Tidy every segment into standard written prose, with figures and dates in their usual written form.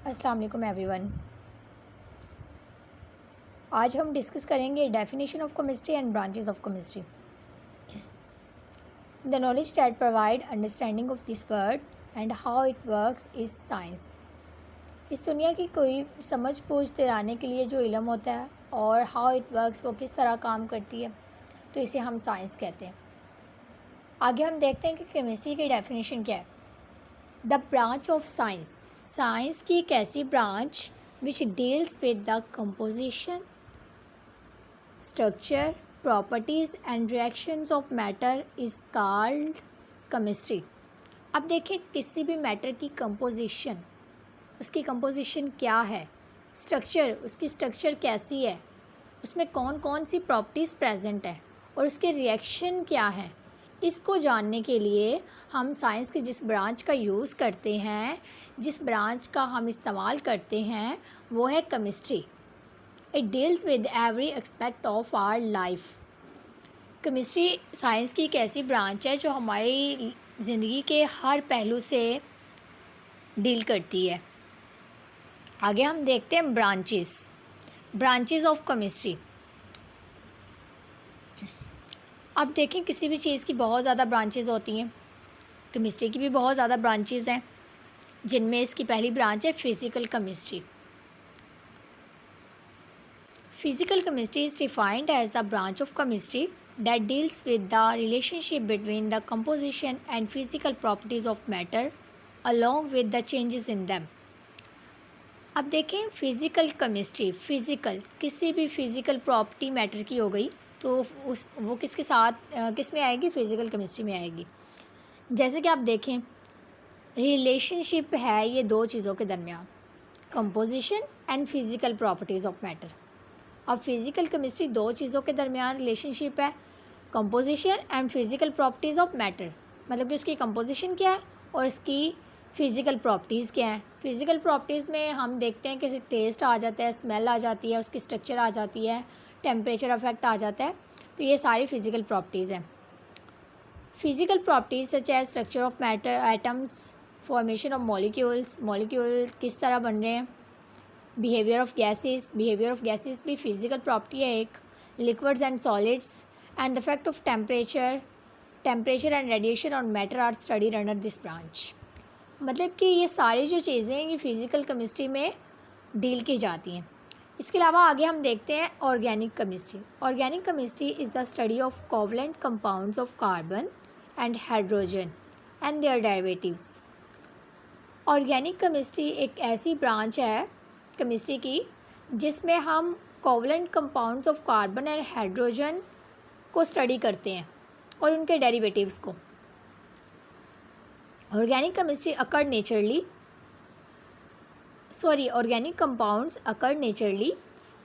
अस्सलाम वालेकुम एवरीवन। आज हम डिस्कस करेंगे definition of chemistry and branches of chemistry. The knowledge that provide understanding of this word and how it works is science. इस दुनिया की कोई समझ बूझ दिलाने के लिए जो इल्म होता है और हाउ इट वर्क्स वो किस तरह काम करती है, तो इसे हम साइंस कहते हैं। आगे हम देखते हैं कि केमिस्ट्री की डेफिनेशन क्या है। The branch of science, science की एक ऐसी branch which deals with the composition, structure, properties and reactions of matter is called chemistry। अब देखें किसी भी मैटर की कंपोजिशन, उसकी कंपोजिशन क्या है, स्ट्रक्चर, उसकी स्ट्रक्चर कैसी है, उसमें कौन कौन सी प्रॉपर्टीज़ प्रेजेंट है और उसके रिएक्शन क्या है, इसको जानने के लिए हम साइंस की जिस ब्रांच का यूज़ करते हैं, जिस ब्रांच का हम इस्तेमाल करते हैं, वो है chemistry. It deals with every aspect of our life. Chemistry science की एक ऐसी ब्रांच है जो हमारी ज़िंदगी के हर पहलू से डील करती है। आगे हम देखते हैं ब्रांचेस ऑफ केमिस्ट्री। अब देखें किसी भी चीज़ की बहुत ज़्यादा ब्रांचेस होती हैं, केमिस्ट्री की भी बहुत ज़्यादा ब्रांचेस हैं, जिनमें इसकी पहली ब्रांच है physical chemistry. Physical chemistry is defined as the branch of chemistry that deals with the relationship between the composition and physical properties of matter along with the changes in them। अब देखें physical chemistry, physical किसी भी physical property matter की हो गई तो वो किसके साथ किस में आएगी, फिज़िकल केमिस्ट्री में आएगी। जैसे कि आप देखें रिलेशनशिप है ये दो चीज़ों के दरमियान, composition and physical properties of matter. अब फिज़िकल केमिस्ट्री दो चीज़ों के दरमियान रिलेशनशिप है, composition and physical properties of matter, मतलब कि उसकी कंपोजिशन क्या है और इसकी फ़िज़िकल प्रॉपर्टीज़ क्या हैं। फ़िज़िकल प्रॉपर्टीज़ में हम देखते हैं कि टेस्ट आ जाता है, स्मेल आ जाती है, उसकी स्ट्रक्चर आ जाती है, टेम्परेचर अफेक्ट आ जाता है, तो ये सारी फ़िज़िकल प्रॉपर्टीज़ हैं। Physical properties such as structure of matter, atoms, formation of molecule किस तरह बन रहे हैं, बिहेवियर ऑफ गैसेस भी फिज़िकल प्रॉपर्टी है एक, liquids and solids and the effect of temperature and radiation on matter are studied under this branch. मतलब कि ये सारी जो चीज़ें हैं ये फिज़िकल केमिस्ट्री में डील की जाती हैं। इसके अलावा आगे हम देखते हैं organic chemistry. Organic chemistry is the study of covalent compounds of carbon and hydrogen and their derivatives. Organic chemistry एक ऐसी ब्रांच है केमिस्ट्री की जिसमें हम covalent compounds of carbon and hydrogen को स्टडी करते हैं और उनके डेरिवेटिव्स को। Organic compounds occur naturally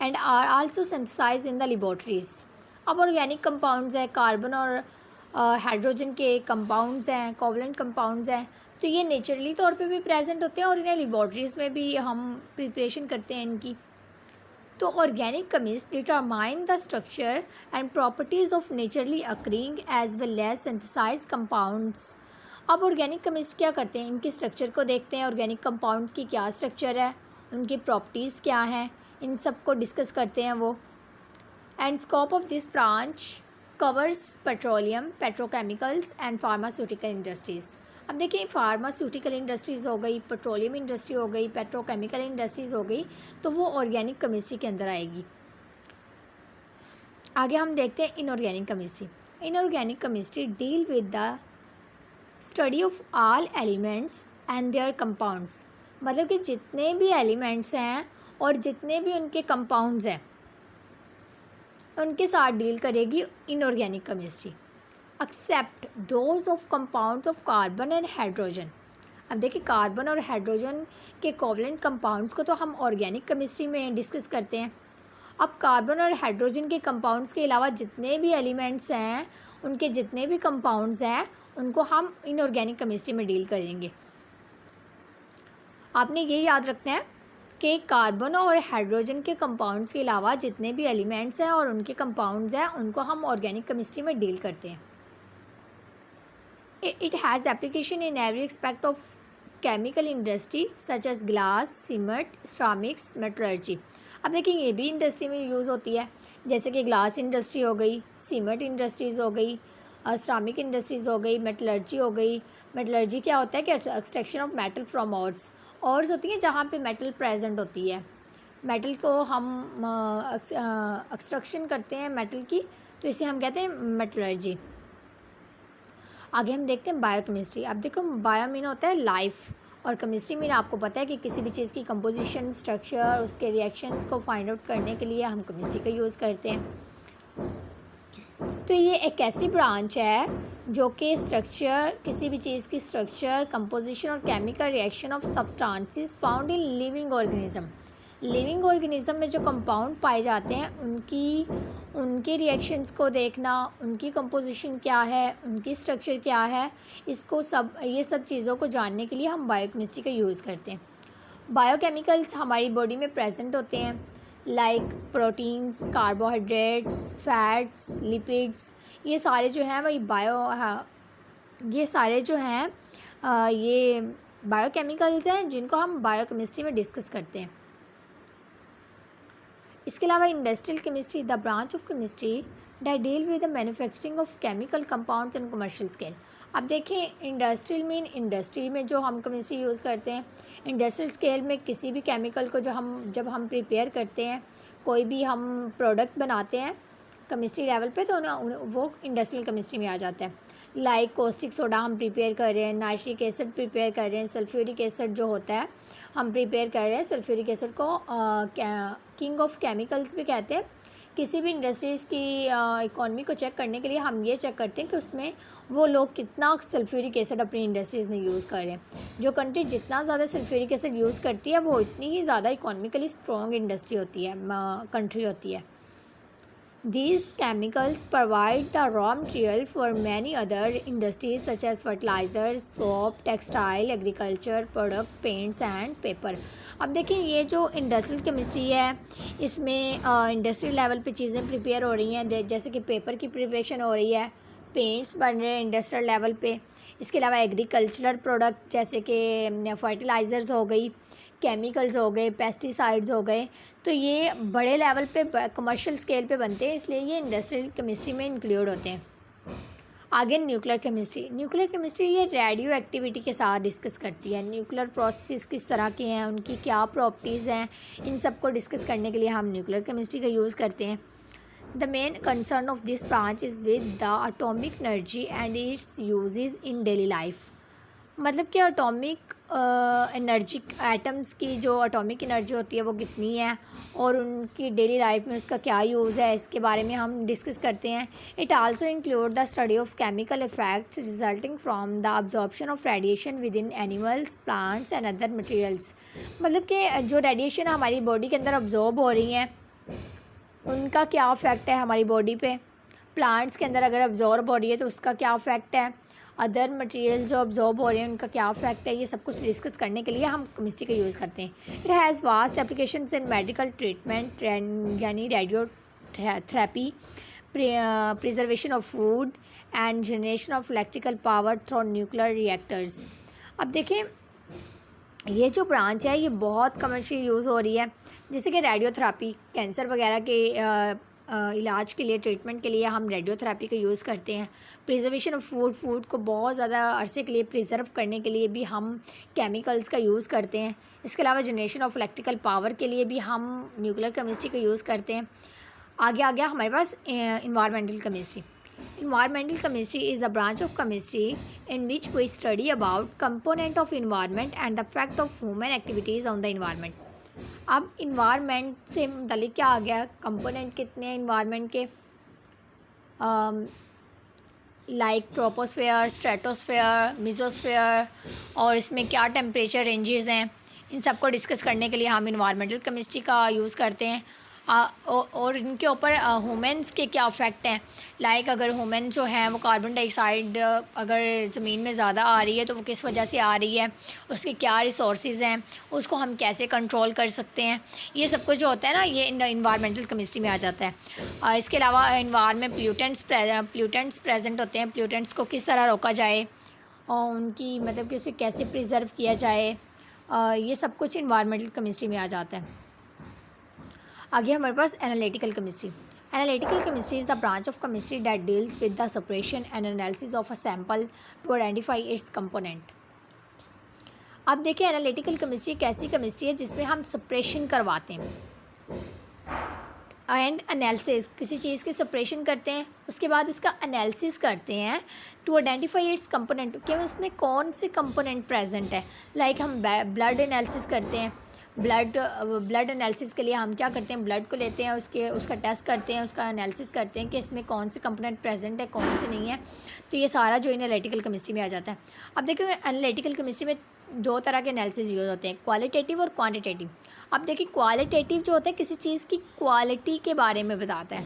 and are also synthesized in the laboratories. अब ऑर्गेनिक कंपाउंड्स हैं, कार्बन और हाइड्रोजन के कंपाउंड्स हैं, कोवलेंट कंपाउंड्स हैं, तो ये नेचुरली तौर पे भी प्रेजेंट होते हैं और इन्हें लेबॉर्ट्रीज़ में भी हम प्रिपरेशन करते हैं इनकी। तो organic chemist determine the structure and properties of naturally occurring as well as synthesize compounds. अब ऑर्गेनिक केमिस्ट क्या करते हैं, इनकी स्ट्रक्चर को देखते हैं, ऑर्गेनिक कंपाउंड की क्या स्ट्रक्चर है, उनकी प्रॉपर्टीज़ क्या हैं, इन सब को डिस्कस करते हैं वो। And scope of this branch covers petroleum, petrochemicals and pharmaceutical industries. अब देखिए फार्मास्यूटिकल इंडस्ट्रीज़ हो गई, पेट्रोलियम इंडस्ट्री हो गई, पेट्रोकेमिकल इंडस्ट्रीज़ हो गई, तो वो ऑर्गेनिक केमिस्ट्री के अंदर आएगी। आगे हम देखते हैं inorganic chemistry. Inorganic chemistry deal with the study of all elements and there compounds, मतलब कि जितने भी एलिमेंट्स हैं और जितने भी उनके कंपाउंड्स हैं उनके साथ डील करेगी inorganic chemistry, except those of compounds of carbon and hydrogen. अब देखिए कार्बन और हाइड्रोजन के कोवलेंट कंपाउंड्स को तो हम ऑर्गेनिक केमिस्ट्री में डिस्कस करते हैं। अब कार्बन और हाइड्रोजन के कंपाउंड्स के अलावा जितने भी एलिमेंट्स हैं, उनके जितने भी कंपाउंड्स हैं, उनको हम इनऑर्गेनिक केमिस्ट्री में डील करेंगे। आपने ये याद रखना है कि कार्बन और हाइड्रोजन के कंपाउंड्स के अलावा जितने भी एलिमेंट्स हैं और उनके कंपाउंड्स हैं, उनको हम ऑर्गेनिक केमिस्ट्री में डील करते हैं। It has application in every aspect of chemical industry such as glass, cement, ceramics, metallurgy. अब देखिए ये भी इंडस्ट्री में यूज़ होती है, जैसे कि ग्लास इंडस्ट्री हो गई, सीमेंट इंडस्ट्रीज़ हो गई, सिरामिक इंडस्ट्रीज़ हो गई, मेटलर्जी हो गई। मेटलर्जी क्या होता है कि एक्सट्रैक्शन ऑफ मेटल फ्रॉम ऑर्स होती हैं जहाँ पे मेटल प्रेजेंट होती है। मेटल को हम एक्सट्रैक्शन करते हैं मेटल की, तो इसे हम कहते हैं मेटलर्जी। आगे हम देखते हैं बायोकेमिस्ट्री। अब देखो बायो मीन होता है लाइफ, और केमिस्ट्री मीन आपको पता है कि किसी भी चीज़ की कंपोजिशन, स्ट्रक्चर, उसके रिएक्शंस को फाइंड आउट करने के लिए हम केमिस्ट्री का यूज़ करते हैं। तो ये एक ऐसी ब्रांच है जो कि स्ट्रक्चर, किसी भी चीज़ की स्ट्रक्चर, कंपोजिशन और chemical reaction of substances found in living organism में जो कंपाउंड पाए जाते हैं उनके रिएक्शंस को देखना, उनकी कंपोजिशन क्या है, उनकी स्ट्रक्चर क्या है, ये सब चीज़ों को जानने के लिए हम बायोकेमिस्ट्री का यूज़ करते हैं। बायोकेमिकल्स हमारी बॉडी में प्रेजेंट होते हैं, like proteins, carbohydrates, fats, lipids. ये सारे जो हैं ये बायोकेमिकल्स हैं जिनको हम बायोकेमिस्ट्री में डिस्कस करते हैं। इसके अलावा industrial chemistry, the branch of chemistry that deal with the manufacturing of chemical compounds on commercial scale. अब देखें इंडस्ट्रियल मीन इंडस्ट्री में जो हम केमिस्ट्री यूज़ करते हैं। इंडस्ट्रियल स्केल में किसी भी केमिकल को जब हम प्रिपेयर करते हैं, कोई भी हम प्रोडक्ट बनाते हैं केमिस्ट्री लेवल पे, तो वो इंडस्ट्रियल केमिस्ट्री में आ जाता है। लाइक कॉस्टिक सोडा हम प्रिपेयर कर रहे हैं, नाइट्रिक एसिड प्रिपेयर कर रहे हैं, सल्फ्यूरिक एसिड जो होता है हम प्रिपेयर कर रहे हैं। सल्फ्यूरिक एसिड को किंग ऑफ केमिकल्स भी कहते हैं। किसी भी इंडस्ट्रीज़ की इकॉनमी को चेक करने के लिए हम ये चेक करते हैं कि उसमें वो लोग कितना सल्फ्यूरिक एसिड अपनी इंडस्ट्रीज़ में यूज़ कर रहे हैं। जो कंट्री जितना ज़्यादा सल्फ्यूरिक एसिड यूज़ करती है वो इतनी ही ज़्यादा इकॉनमिकली स्ट्रॉन्ग इंडस्ट्री होती है, कंट्री होती है। These chemicals provide the raw material for many other industries such as fertilizers, soap, textile, agriculture product, paints and paper. अब देखिए ये जो इंडस्ट्रियल केमिस्ट्री है इसमें इंडस्ट्रियल लेवल पे चीज़ें प्रिपेयर हो रही हैं, जैसे कि पेपर की प्रिपरेशन हो रही है, पेंट्स बन रहे हैं इंडस्ट्रियल लेवल पे। इसके अलावा एग्रीकल्चरल प्रोडक्ट जैसे कि फर्टिलाइज़र्स हो गई, केमिकल्स हो गए, पेस्टिसाइड्स हो गए, तो ये बड़े लेवल पे कमर्शियल स्केल पे बनते हैं, इसलिए ये इंडस्ट्रियल केमिस्ट्री में इंक्लूड होते हैं। आगे न्यूक्लियर केमिस्ट्री ये रेडियो एक्टिविटी के साथ डिस्कस करती है। न्यूक्लियर प्रोसेस किस तरह के हैं, उनकी क्या प्रॉपर्टीज़ हैं, इन सब को डिस्कस करने के लिए हम न्यूक्लियर केमिस्ट्री का यूज़ करते हैं। The main concern of this branch is with the atomic energy and it's uses in daily life. मतलब कि एटॉमिक एनर्जी, एटम्स की जो एटॉमिक एनर्जी होती है वो कितनी है और उनकी डेली लाइफ में उसका क्या यूज़ है, इसके बारे में हम डिस्कस करते हैं। It also include the study of chemical effects resulting from the absorption of radiation with in animals, plants and other materials. मतलब कि जो रेडिएशन हमारी बॉडी के अंदर अब्जॉर्ब हो रही हैं उनका क्या इफ़ेक्ट है हमारी बॉडी पे। प्लांट्स के अंदर अगर अब्जॉर्ब हो रही है तो उसका क्या इफ़ेक्ट है, अदर मटेरियल जो अब्जॉर्ब हो रहे हैं उनका क्या इफेक्ट है, ये सब कुछ डिस्कस करने के लिए हम केमिस्ट्री का यूज़ करते हैं। It has vast applications in medical treatment यानी radio therapy, preservation of food and generation of electrical power through nuclear reactors. अब देखें ये जो ब्रांच है ये बहुत कमर्शियल यूज़ हो रही है, जैसे कि रेडियोथेरेपी, कैंसर वगैरह के इलाज के लिए, ट्रीटमेंट के लिए हम रेडियोथेरेपी का यूज़ करते हैं। प्रिजर्वेशन ऑफ फूड को बहुत ज़्यादा अरसे के लिए प्रिजर्व करने के लिए भी हम केमिकल्स का यूज़ करते हैं। इसके अलावा जनरेशन ऑफ इलेक्ट्रिकल पावर के लिए भी हम न्यूक्लियर केमिस्ट्री का यूज़ करते हैं। आगे आ गया हमारे पास environmental chemistry. Environmental chemistry is the branch of chemistry in which we study about component of environment and the effect of human activities on the environment. अब इन्वायरमेंट से मतलब क्या आ गया, कंपोनेंट कितने हैं इन्वायरमेंट के, लाइक ट्रोपोस्फेयर, स्ट्रेटोस्फेयर, मेसोस्फेयर, और इसमें क्या टेम्परेचर रेंजेस हैं, इन सब को डिस्कस करने के लिए हम इन्वायरमेंटल केमिस्ट्री का यूज़ करते हैं। और इनके ऊपर ह्यूमन्स के क्या इफ़ेक्ट हैं, लाइक अगर ह्यूमन जो हैं वो कार्बन डाइऑक्साइड अगर ज़मीन में ज़्यादा आ रही है तो वो किस वजह से आ रही है, उसके क्या रिसोर्सेज हैं, उसको हम कैसे कंट्रोल कर सकते हैं, ये सब कुछ जो होता है ना ये इन्वायरमेंटल केमिस्ट्री में आ जाता है। इसके अलावा इन्वायरमेंट प्ल्यूटेंट्स प्रेजेंट होते हैं, प्ल्यूटेंट्स को किस तरह रोका जाए, और उनकी मतलब कि उसे कैसे प्रिजर्व किया जाए, ये सब कुछ इन्वायरमेंटल केमिस्ट्री में आ जाता है। आगे हमारे पास analytical chemistry. Analytical chemistry is the branch of chemistry that deals with the separation and analysis of a sample to identify its component. अब देखिए एनालिटिकल केमिस्ट्री एक ऐसी केमिस्ट्री है जिसमें हम सेपरेशन करवाते हैं एंड एनालिसिस, किसी चीज़ की सेपरेशन करते हैं, उसके बाद उसका एनालिसिस करते हैं टू आइडेंटिफाई इट्स कंपोनेंट, कि उसमें कौन से कंपोनेंट प्रेजेंट है। लाइक हम ब्लड एनालिसिस करते हैं, ब्लड एनालिसिस के लिए हम क्या करते हैं, ब्लड को लेते हैं, उसका टेस्ट करते हैं, उसका एनालिसिस करते हैं कि इसमें कौन से कंपोनेंट प्रेजेंट है, कौन से नहीं है। तो ये सारा जो एनालिटिकल केमिस्ट्री में आ जाता है। अब देखिए एनालिटिकल केमिस्ट्री में दो तरह के एनालिसिस यूज़ होते हैं, क्वालिटेटिव और क्वांटिटेटिव। अब देखिए क्वालिटेटिव जो होता है किसी चीज़ की क्वालिटी के बारे में बताता है,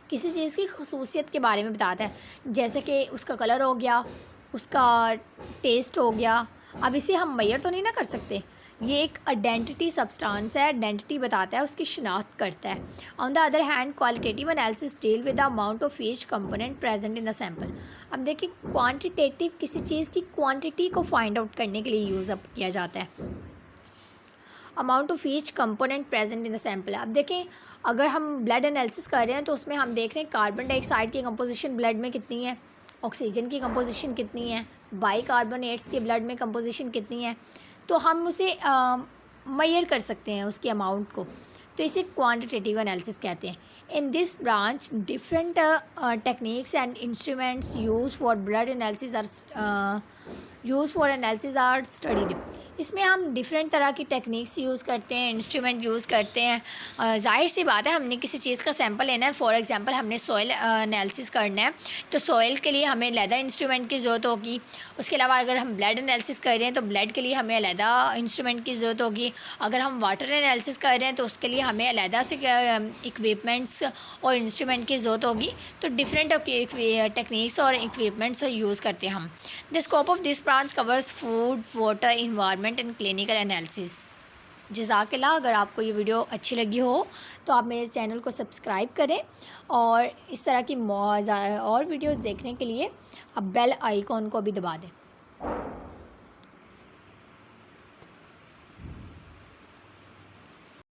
किसी चीज़ की खसूसियत के बारे में बताता है, जैसे कि उसका कलर हो गया, उसका टेस्ट हो गया। अब इसे हम मेजर तो नहीं ना कर सकते, ये एक आइडेंटिटी सब्सटेंस है, आइडेंटिटी बताता है, उसकी शिनाख्त करता है। On the other hand qualitative analysis deal with the amount of each component present in the sample. अब देखिए क्वांटिटेटिव किसी चीज़ की क्वांटिटी को फाइंड आउट करने के लिए यूज़ अप किया जाता है, amount of each component present in the sample. अब देखें अगर हम ब्लड एनालिसिस कर रहे हैं तो उसमें हम देख रहे हैं कार्बन डाइऑक्साइड की कंपोजिशन ब्लड में कितनी है, ऑक्सीजन की कंपोजिशन कितनी है, बाइकार्बोनेट्स के ब्लड में कंपोजिशन कितनी है, तो हम उसे मेजर कर सकते हैं उसके अमाउंट को। तो इसे क्वांटिटेटिव एनालिसिस कहते हैं। In this branch different techniques and instruments use for blood analysis are studied. इसमें हम डिफरेंट तरह की टेक्निक्स यूज़ करते हैं, इंस्ट्रूमेंट यूज़ करते हैं। जाहिर सी बात है हमने किसी चीज़ का सैंपल लेना है, फॉर एग्जांपल हमने सॉइल एनालिसिस करना है, तो सॉइल के लिए हमें अलहदा इंस्ट्रूमेंट की ज़रूरत होगी। उसके अलावा अगर हम ब्लड एनालिसिस कर रहे हैं तो ब्लड के लिए हमें अलहदा इंस्ट्रूमेंट की ज़रूरत होगी। अगर हम वाटर एनालिसिस कर रहे हैं तो उसके लिए हमें अलहदा से इक्विपमेंट्स और इंस्ट्रूमेंट की ज़रूरत होगी। तो डिफरेंट टेक्निक्स और इक्विपमेंट्स यूज़ करते हैं हम। The scope of this branch covers food, water, environment and clinical analysis. जज़ाकल्लाह। अगर आपको ये वीडियो अच्छी लगी हो तो आप मेरे चैनल को सब्सक्राइब करें और इस तरह की और वीडियोस देखने के लिए अब बेल आइकॉन को भी दबा दें।